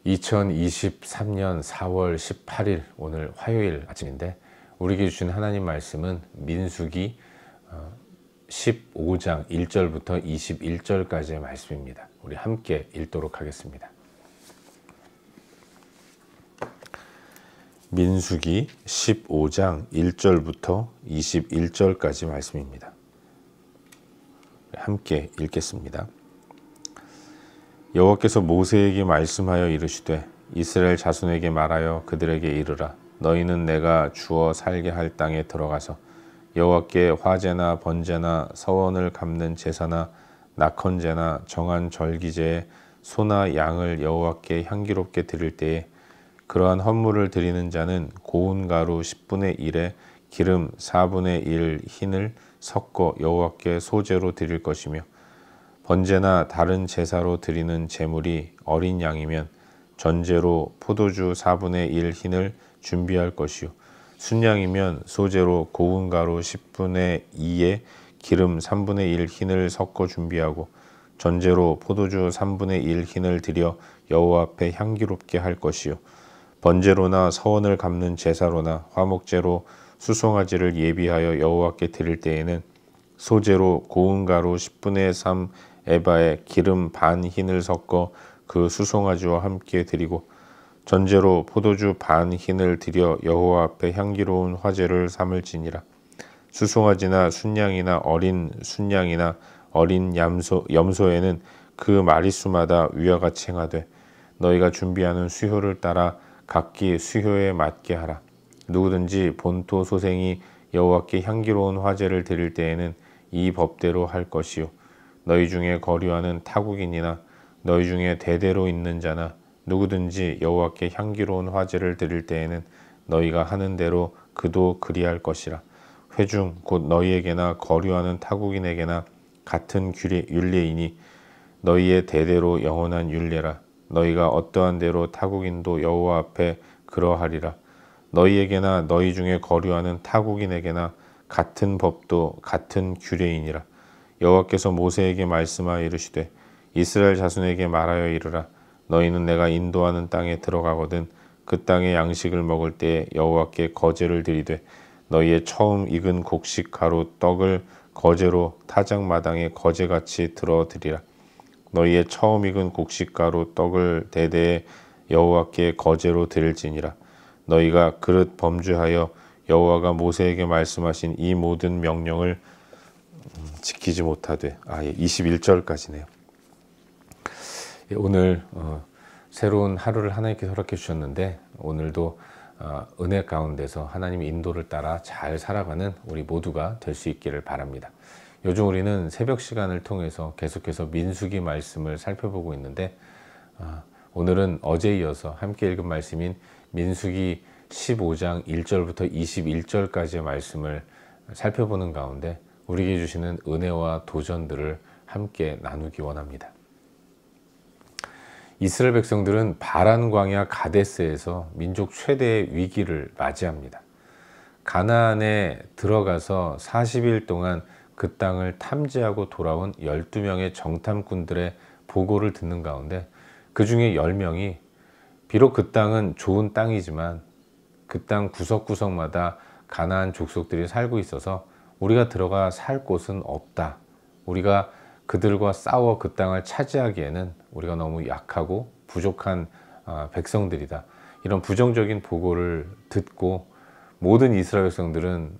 2023년 4월 18일 오늘 화요일 아침인데 우리에게 주신 하나님 말씀은 민수기 15장 1절부터 21절까지의 말씀입니다. 우리 함께 읽도록 하겠습니다. 민수기 15장 1절부터 21절까지 말씀입니다. 함께 읽겠습니다. 여호와께서 모세에게 말씀하여 이르시되 이스라엘 자손에게 말하여 그들에게 이르라. 너희는 내가 주어 살게 할 땅에 들어가서 여호와께 화제나 번제나 서원을 갚는 제사나 낙헌제나 정한 절기제에 소나 양을 여호와께 향기롭게 드릴 때에 그러한 헌물을 드리는 자는 고운 가루 10분의 1에 기름 4분의 1 흰을 섞어 여호와께 소제로 드릴 것이며 번제나 다른 제사로 드리는 제물이 어린 양이면 전제로 포도주 4분의 1 흰을 준비할 것이요 순양이면 소제로 고운 가루 10분의 2에 기름 3분의 1 흰을 섞어 준비하고 전제로 포도주 3분의 1 흰을 드려 여호와 앞에 향기롭게 할 것이요 번제로나 서원을 갚는 제사로나 화목제로 수송아지를 예비하여 여호와께 드릴 때에는 소제로 고운 가루 10분의 3 에바에 기름 반 흰을 섞어 그 수송아지와 함께 드리고 전제로 포도주 반 흰을 드려 여호와 앞에 향기로운 화제를 삼을지니라. 수송아지나 순양이나 어린 순양이나 어린 염소에는 그 마리수마다 위와 같이 행하되 너희가 준비하는 수효를 따라 각기 수효에 맞게 하라. 누구든지 본토 소생이 여호와께 향기로운 화제를 드릴 때에는 이 법대로 할 것이요 너희 중에 거류하는 타국인이나 너희 중에 대대로 있는 자나 누구든지 여호와께 향기로운 화제를 드릴 때에는 너희가 하는 대로 그도 그리할 것이라. 회중 곧 너희에게나 거류하는 타국인에게나 같은 율례이니 너희의 대대로 영원한 율례라. 너희가 어떠한 대로 타국인도 여호와 앞에 그러하리라. 너희에게나 너희 중에 거류하는 타국인에게나 같은 법도 같은 규례이니라. 여호와께서 모세에게 말씀하여 이르시되 이스라엘 자손에게 말하여 이르라. 너희는 내가 인도하는 땅에 들어가거든 그 땅의 양식을 먹을 때에 여호와께 거제를 드리되 너희의 처음 익은 곡식 가루 떡을 거제로 타작마당에 거제같이 들어드리라. 너희의 처음 익은 곡식 가루 떡을 대대에 여호와께 거제로 드릴지니라. 너희가 그릇 범죄하여 여호와가 모세에게 말씀하신 이 모든 명령을 지키지 못하되 21절까지네요. 오늘 새로운 하루를 하나님께서 허락해 주셨는데 오늘도 은혜 가운데서 하나님의 인도를 따라 잘 살아가는 우리 모두가 될 수 있기를 바랍니다. 요즘 우리는 새벽 시간을 통해서 계속해서 민수기 말씀을 살펴보고 있는데 오늘은 어제 이어서 함께 읽은 말씀인 민수기 15장 1절부터 21절까지의 말씀을 살펴보는 가운데 우리에게 주시는 은혜와 도전들을 함께 나누기 원합니다. 이스라엘 백성들은 바란 광야 가데스에서 민족 최대의 위기를 맞이합니다. 가나안에 들어가서 40일 동안 그 땅을 탐지하고 돌아온 12명의 정탐꾼들의 보고를 듣는 가운데 그 중에 10명이 비록 그 땅은 좋은 땅이지만 그 땅 구석구석마다 가나안 족속들이 살고 있어서 우리가 들어가 살 곳은 없다. 우리가 그들과 싸워 그 땅을 차지하기에는 우리가 너무 약하고 부족한 백성들이다. 이런 부정적인 보고를 듣고 모든 이스라엘 백성들은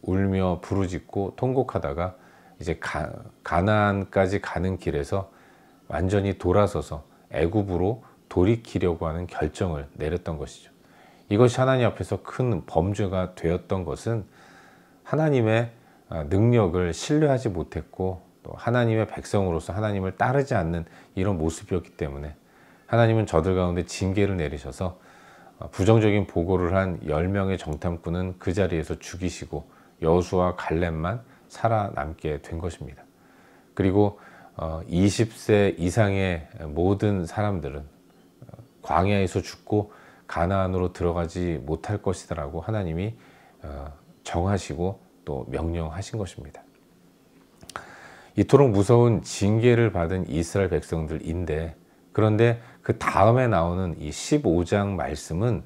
울며 부르짖고 통곡하다가 이제 가나안까지 가는 길에서 완전히 돌아서서 애굽으로 돌이키려고 하는 결정을 내렸던 것이죠. 이것이 하나님 앞에서 큰 범죄가 되었던 것은 하나님의 능력을 신뢰하지 못했고 또 하나님의 백성으로서 하나님을 따르지 않는 이런 모습이었기 때문에 하나님은 저들 가운데 징계를 내리셔서 부정적인 보고를 한 10명의 정탐꾼은 그 자리에서 죽이시고 여호수아와 갈렙만 살아남게 된 것입니다. 그리고 20세 이상의 모든 사람들은 광야에서 죽고 가나안으로 들어가지 못할 것이다 라고 하나님이 정하시고 또 명령하신 것입니다. 이토록 무서운 징계를 받은 이스라엘 백성들인데 그런데 그 다음에 나오는 이 15장 말씀은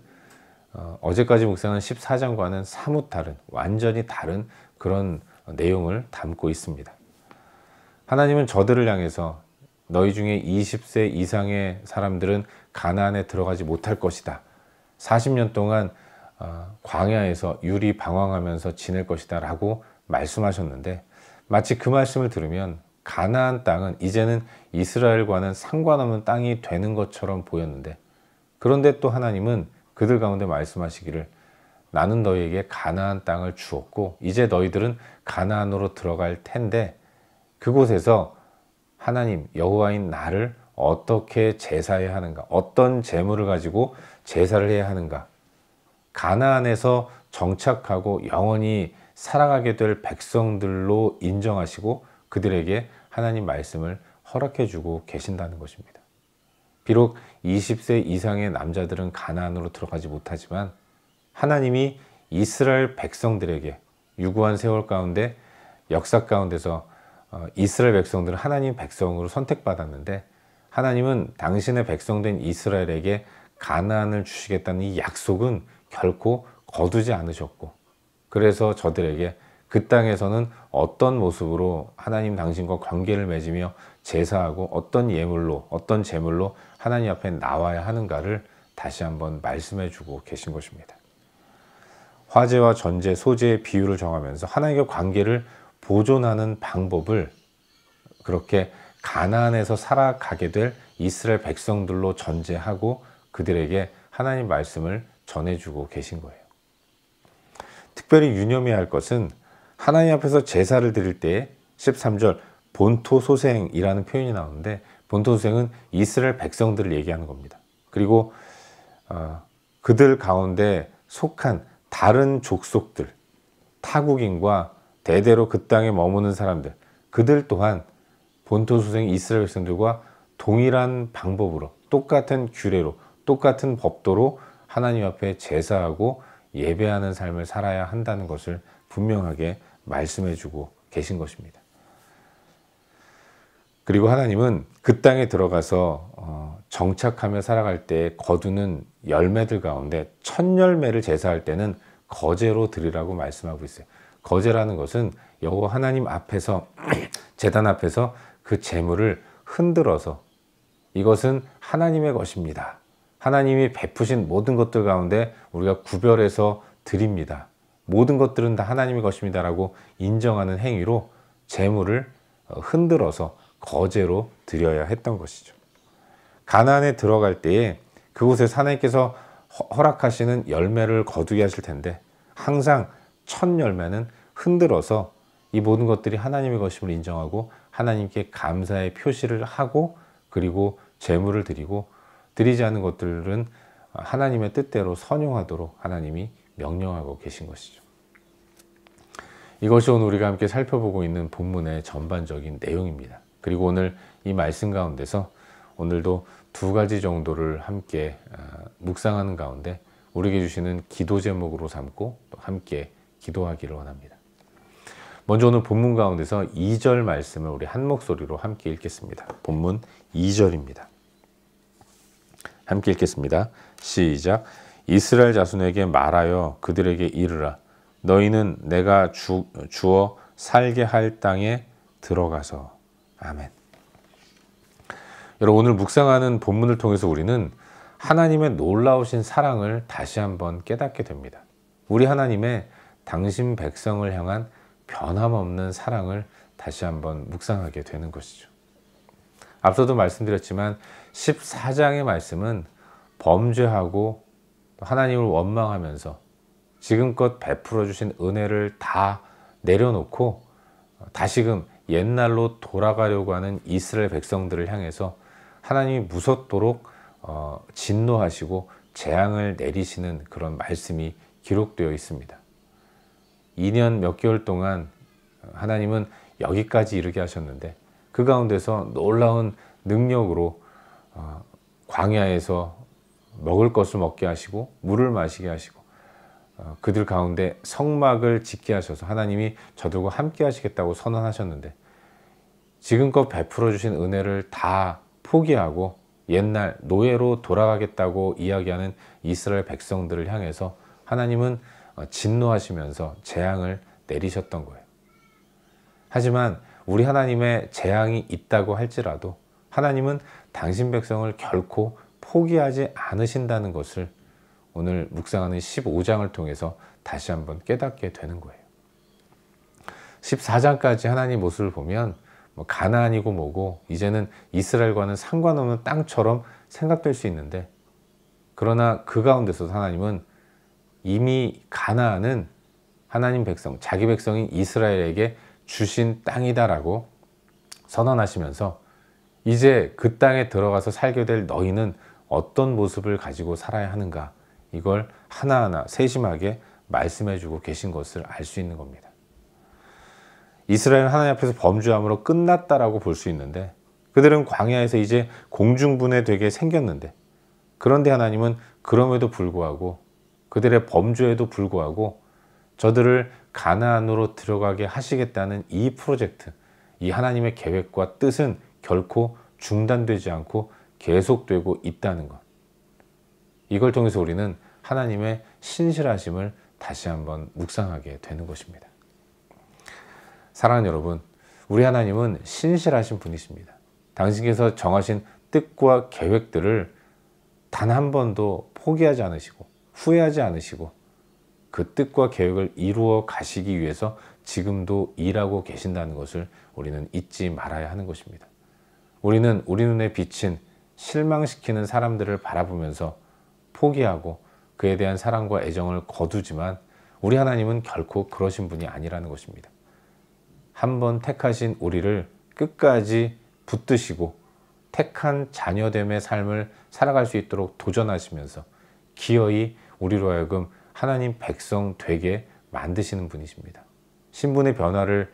어제까지 묵상한 14장과는 사뭇 다른, 완전히 다른 그런 내용을 담고 있습니다. 하나님은 저들을 향해서 너희 중에 20세 이상의 사람들은 가나안에 들어가지 못할 것이다. 40년 동안 광야에서 유리방황하면서 지낼 것이다 라고 말씀하셨는데, 마치 그 말씀을 들으면 가나안 땅은 이제는 이스라엘과는 상관없는 땅이 되는 것처럼 보였는데, 그런데 또 하나님은 그들 가운데 말씀하시기를 나는 너희에게 가나안 땅을 주었고 이제 너희들은 가나안으로 들어갈 텐데 그곳에서 하나님 여호와인 나를 어떻게 제사해야 하는가, 어떤 제물을 가지고 제사를 해야 하는가, 가나안에서 정착하고 영원히 살아가게 될 백성들로 인정하시고 그들에게 하나님 말씀을 허락해 주고 계신다는 것입니다. 비록 20세 이상의 남자들은 가나안으로 들어가지 못하지만 하나님이 이스라엘 백성들에게 유구한 세월 가운데 역사 가운데서 이스라엘 백성들은 하나님 백성으로 선택받았는데, 하나님은 당신의 백성된 이스라엘에게 가나안을 주시겠다는 이 약속은 결코 거두지 않으셨고, 그래서 저들에게 그 땅에서는 어떤 모습으로 하나님 당신과 관계를 맺으며 제사하고 어떤 예물로, 어떤 제물로 하나님 앞에 나와야 하는가를 다시 한번 말씀해 주고 계신 것입니다. 화제와 전제, 소제의 비율을 정하면서 하나님과 관계를 보존하는 방법을 그렇게 가나안에서 살아가게 될 이스라엘 백성들로 전제하고 그들에게 하나님 말씀을 전해주고 계신 거예요. 특별히 유념해야 할 것은 하나님 앞에서 제사를 드릴 때에 13절 본토소생이라는 표현이 나오는데, 본토소생은 이스라엘 백성들을 얘기하는 겁니다. 그리고 그들 가운데 속한 다른 족속들, 타국인과 대대로 그 땅에 머무는 사람들, 그들 또한 본토소생 이스라엘 백성들과 동일한 방법으로, 똑같은 규례로, 똑같은 법도로 하나님 앞에 제사하고 예배하는 삶을 살아야 한다는 것을 분명하게 말씀해 주고 계신 것입니다. 그리고 하나님은 그 땅에 들어가서 정착하며 살아갈 때 거두는 열매들 가운데 첫 열매를 제사할 때는 거제로 드리라고 말씀하고 있어요. 거제라는 것은 여호와 하나님 앞에서 제단 앞에서 그 제물을 흔들어서 이것은 하나님의 것입니다, 하나님이 베푸신 모든 것들 가운데 우리가 구별해서 드립니다, 모든 것들은 다 하나님의 것입니다 라고 인정하는 행위로 제물을 흔들어서 거제로 드려야 했던 것이죠. 가나안에 들어갈 때에 그곳에서 하나님께서 허락하시는 열매를 거두게 하실 텐데, 항상 첫 열매는 흔들어서 이 모든 것들이 하나님의 것임을 인정하고 하나님께 감사의 표시를 하고, 그리고 제물을 드리고, 드리지 않은 것들은 하나님의 뜻대로 선용하도록 하나님이 명령하고 계신 것이죠. 이것이 오늘 우리가 함께 살펴보고 있는 본문의 전반적인 내용입니다. 그리고 오늘 이 말씀 가운데서 오늘도 두 가지 정도를 함께 묵상하는 가운데 우리에게 주시는 기도 제목으로 삼고 또 함께 기도하기를 원합니다. 먼저 오늘 본문 가운데서 2절 말씀을 우리 한 목소리로 함께 읽겠습니다. 본문 2절입니다. 함께 읽겠습니다. 시작. 이스라엘 자손에게 말하여 그들에게 이르라. 너희는 내가 주어 살게 할 땅에 들어가서. 아멘. 여러분, 오늘 묵상하는 본문을 통해서 우리는 하나님의 놀라우신 사랑을 다시 한번 깨닫게 됩니다. 우리 하나님의 당신 백성을 향한 변함없는 사랑을 다시 한번 묵상하게 되는 것이죠. 앞서도 말씀드렸지만 14장의 말씀은 범죄하고 하나님을 원망하면서 지금껏 베풀어 주신 은혜를 다 내려놓고 다시금 옛날로 돌아가려고 하는 이스라엘 백성들을 향해서 하나님이 무섭도록 진노하시고 재앙을 내리시는 그런 말씀이 기록되어 있습니다. 2년 몇 개월 동안 하나님은 여기까지 이르게 하셨는데 그 가운데서 놀라운 능력으로 광야에서 먹을 것을 먹게 하시고 물을 마시게 하시고 그들 가운데 성막을 짓게 하셔서 하나님이 저들과 함께 하시겠다고 선언하셨는데 지금껏 베풀어 주신 은혜를 다 포기하고 옛날 노예로 돌아가겠다고 이야기하는 이스라엘 백성들을 향해서 하나님은 진노하시면서 재앙을 내리셨던 거예요. 하지만 우리 하나님의 재앙이 있다고 할지라도 하나님은 당신 백성을 결코 포기하지 않으신다는 것을 오늘 묵상하는 15장을 통해서 다시 한번 깨닫게 되는 거예요. 14장까지 하나님 모습을 보면 가나안이고 뭐고 이제는 이스라엘과는 상관없는 땅처럼 생각될 수 있는데, 그러나 그 가운데서 하나님은 이미 가나안은 하나님 백성, 자기 백성인 이스라엘에게 주신 땅이다라고 선언하시면서 이제 그 땅에 들어가서 살게 될 너희는 어떤 모습을 가지고 살아야 하는가, 이걸 하나하나 세심하게 말씀해 주고 계신 것을 알 수 있는 겁니다. 이스라엘은 하나님 앞에서 범죄함으로 끝났다라고 볼 수 있는데, 그들은 광야에서 이제 공중분해되게 생겼는데, 그런데 하나님은 그럼에도 불구하고 그들의 범죄에도 불구하고 저들을 가나안으로 들어가게 하시겠다는 이 프로젝트, 이 하나님의 계획과 뜻은 결코 중단되지 않고 계속되고 있다는 것, 이걸 통해서 우리는 하나님의 신실하심을 다시 한번 묵상하게 되는 것입니다. 사랑하는 여러분, 우리 하나님은 신실하신 분이십니다. 당신께서 정하신 뜻과 계획들을 단 한 번도 포기하지 않으시고 후회하지 않으시고 그 뜻과 계획을 이루어 가시기 위해서 지금도 일하고 계신다는 것을 우리는 잊지 말아야 하는 것입니다. 우리는 우리 눈에 비친 실망시키는 사람들을 바라보면서 포기하고 그에 대한 사랑과 애정을 거두지만 우리 하나님은 결코 그러신 분이 아니라는 것입니다. 한번 택하신 우리를 끝까지 붙드시고 택한 자녀됨의 삶을 살아갈 수 있도록 도전하시면서 기어이 우리로 하여금 하나님 백성 되게 만드시는 분이십니다. 신분의 변화를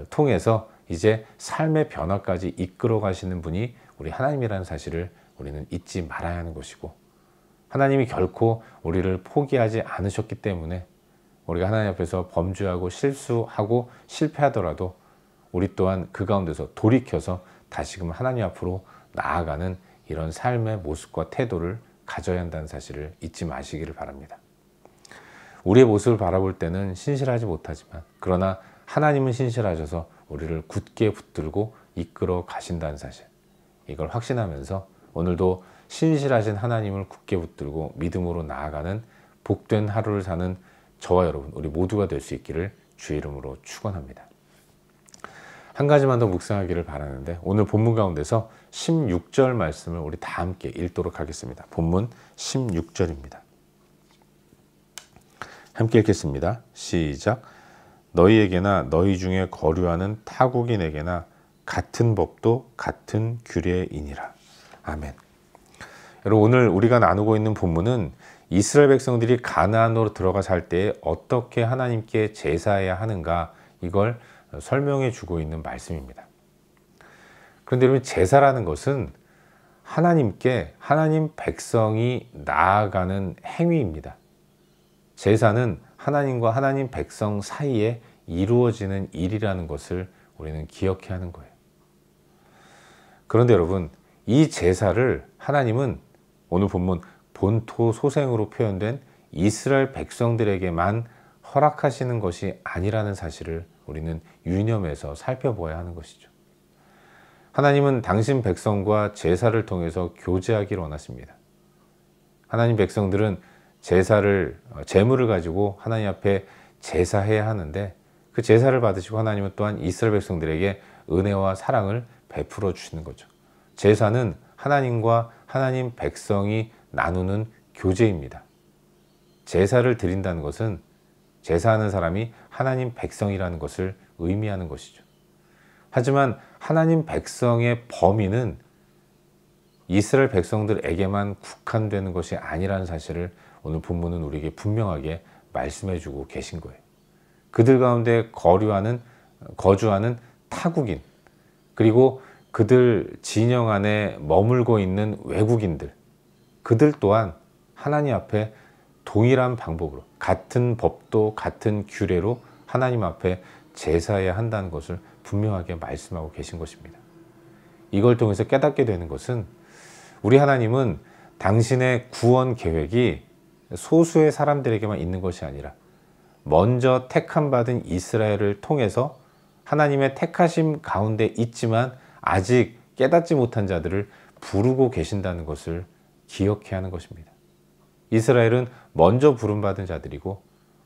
통해서 이제 삶의 변화까지 이끌어 가시는 분이 우리 하나님이라는 사실을 우리는 잊지 말아야 하는 것이고, 하나님이 결코 우리를 포기하지 않으셨기 때문에 우리가 하나님 앞에서 범죄하고 실수하고 실패하더라도 우리 또한 그 가운데서 돌이켜서 다시금 하나님 앞으로 나아가는 이런 삶의 모습과 태도를 가져야 한다는 사실을 잊지 마시기를 바랍니다. 우리의 모습을 바라볼 때는 신실하지 못하지만, 그러나 하나님은 신실하셔서 우리를 굳게 붙들고 이끌어 가신다는 사실, 이걸 확신하면서 오늘도 신실하신 하나님을 굳게 붙들고 믿음으로 나아가는 복된 하루를 사는 저와 여러분, 우리 모두가 될 수 있기를 주의 이름으로 축원합니다. 한 가지만 더 묵상하기를 바라는데, 오늘 본문 가운데서 16절 말씀을 우리 다 함께 읽도록 하겠습니다. 본문 16절입니다. 함께 읽겠습니다. 시작. 너희에게나 너희 중에 거류하는 타국인에게나 같은 법도 같은 규례이니라. 아멘. 여러분, 오늘 우리가 나누고 있는 본문은 이스라엘 백성들이 가나안으로 들어가 살 때에 어떻게 하나님께 제사해야 하는가, 이걸 설명해 주고 있는 말씀입니다. 그런데 여러분, 제사라는 것은 하나님께 하나님 백성이 나아가는 행위입니다. 제사는 하나님과 하나님 백성 사이에 이루어지는 일이라는 것을 우리는 기억해야 하는 거예요. 그런데 여러분, 이 제사를 하나님은 오늘 본문 본토 소생으로 표현된 이스라엘 백성들에게만 허락하시는 것이 아니라는 사실을 우리는 유념해서 살펴보아야 하는 것이죠. 하나님은 당신 백성과 제사를 통해서 교제하기를 원하십니다. 하나님 백성들은 제물을 가지고 하나님 앞에 제사해야 하는데, 그 제사를 받으시고 하나님은 또한 이스라엘 백성들에게 은혜와 사랑을 베풀어 주시는 거죠. 제사는 하나님과 하나님 백성이 나누는 교제입니다. 제사를 드린다는 것은 제사하는 사람이 하나님 백성이라는 것을 의미하는 것이죠. 하지만 하나님 백성의 범위는 이스라엘 백성들에게만 국한되는 것이 아니라는 사실을 오늘 본문은 우리에게 분명하게 말씀해 주고 계신 거예요. 그들 가운데 거주하는 타국인, 그리고 그들 진영 안에 머물고 있는 외국인들, 그들 또한 하나님 앞에 동일한 방법으로 같은 법도 같은 규례로 하나님 앞에 제사해야 한다는 것을 분명하게 말씀하고 계신 것입니다. 이걸 통해서 깨닫게 되는 것은 우리 하나님은 당신의 구원 계획이 소수의 사람들에게만 있는 것이 아니라 먼저 택함 받은 이스라엘을 통해서 하나님의 택하심 가운데 있지만 아직 깨닫지 못한 자들을 부르고 계신다는 것을 기억해야 하는 것입니다. 이스라엘은 먼저 부름받은 자들이고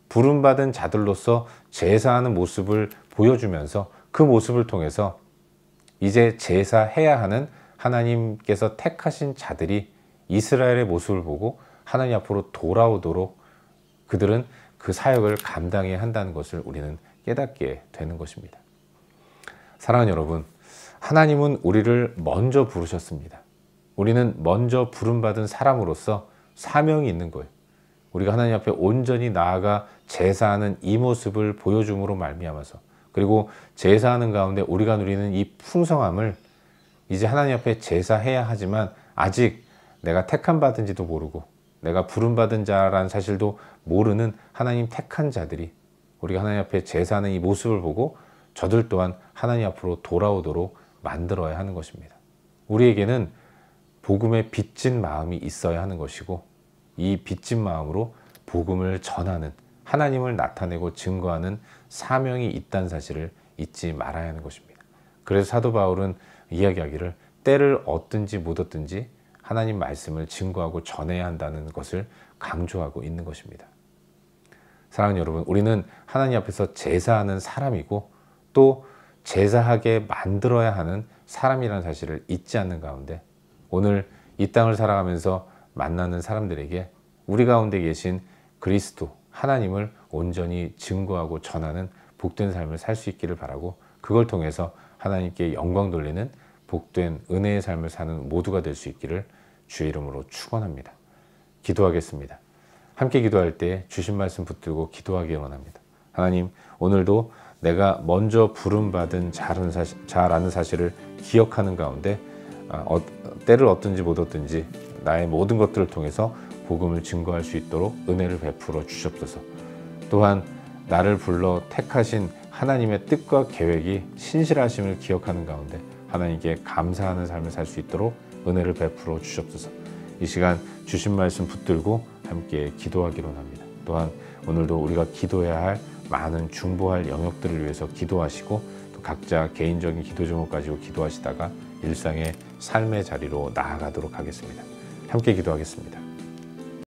부름받은 자들로서 제사하는 모습을 보여주면서 그 모습을 통해서 이제 제사해야 하는 하나님께서 택하신 자들이 이스라엘의 모습을 보고 하나님 앞으로 돌아오도록 그들은 그 사역을 감당해야 한다는 것을 우리는 깨닫게 되는 것입니다. 사랑하는 여러분, 하나님은 우리를 먼저 부르셨습니다. 우리는 먼저 부름받은 사람으로서 사명이 있는 거예요. 우리가 하나님 앞에 온전히 나아가 제사하는 이 모습을 보여줌으로 말미암아서, 그리고 제사하는 가운데 우리가 누리는 이 풍성함을 이제 하나님 앞에 제사해야 하지만 아직 내가 택함 받은지도 모르고 내가 부름받은 자라는 사실도 모르는 하나님 택한 자들이 우리가 하나님 앞에 제사하는 이 모습을 보고 저들 또한 하나님 앞으로 돌아오도록 만들어야 하는 것입니다. 우리에게는 복음에 빚진 마음이 있어야 하는 것이고, 이 빚진 마음으로 복음을 전하는, 하나님을 나타내고 증거하는 사명이 있다는 사실을 잊지 말아야 하는 것입니다. 그래서 사도 바울은 이야기하기를 때를 얻든지 못 얻든지 하나님 말씀을 증거하고 전해야 한다는 것을 강조하고 있는 것입니다. 사랑하는 여러분, 우리는 하나님 앞에서 제사하는 사람이고 또 제사하게 만들어야 하는 사람이라는 사실을 잊지 않는 가운데 오늘 이 땅을 살아가면서 만나는 사람들에게 우리 가운데 계신 그리스도 하나님을 온전히 증거하고 전하는 복된 삶을 살 수 있기를 바라고, 그걸 통해서 하나님께 영광 돌리는 복된 은혜의 삶을 사는 모두가 될 수 있기를 주의 이름으로 축원합니다. 기도하겠습니다. 함께 기도할 때 주신 말씀 붙들고 기도하기 원합니다. 하나님, 오늘도 내가 먼저 부름받은 자라는 사실을 기억하는 가운데 때를 얻든지 못 얻든지 나의 모든 것들을 통해서 복음을 증거할 수 있도록 은혜를 베풀어 주시옵소서. 또한 나를 불러 택하신 하나님의 뜻과 계획이 신실하심을 기억하는 가운데 하나님께 감사하는 삶을 살 수 있도록 은혜를 베풀어 주시옵소서. 이 시간 주신 말씀 붙들고 함께 기도하기로 합니다. 또한 오늘도 우리가 기도해야 할 많은 중보할 영역들을 위해서 기도하시고 또 각자 개인적인 기도 제목 가지고 기도하시다가 일상의 삶의 자리로 나아가도록 하겠습니다. 함께 기도하겠습니다.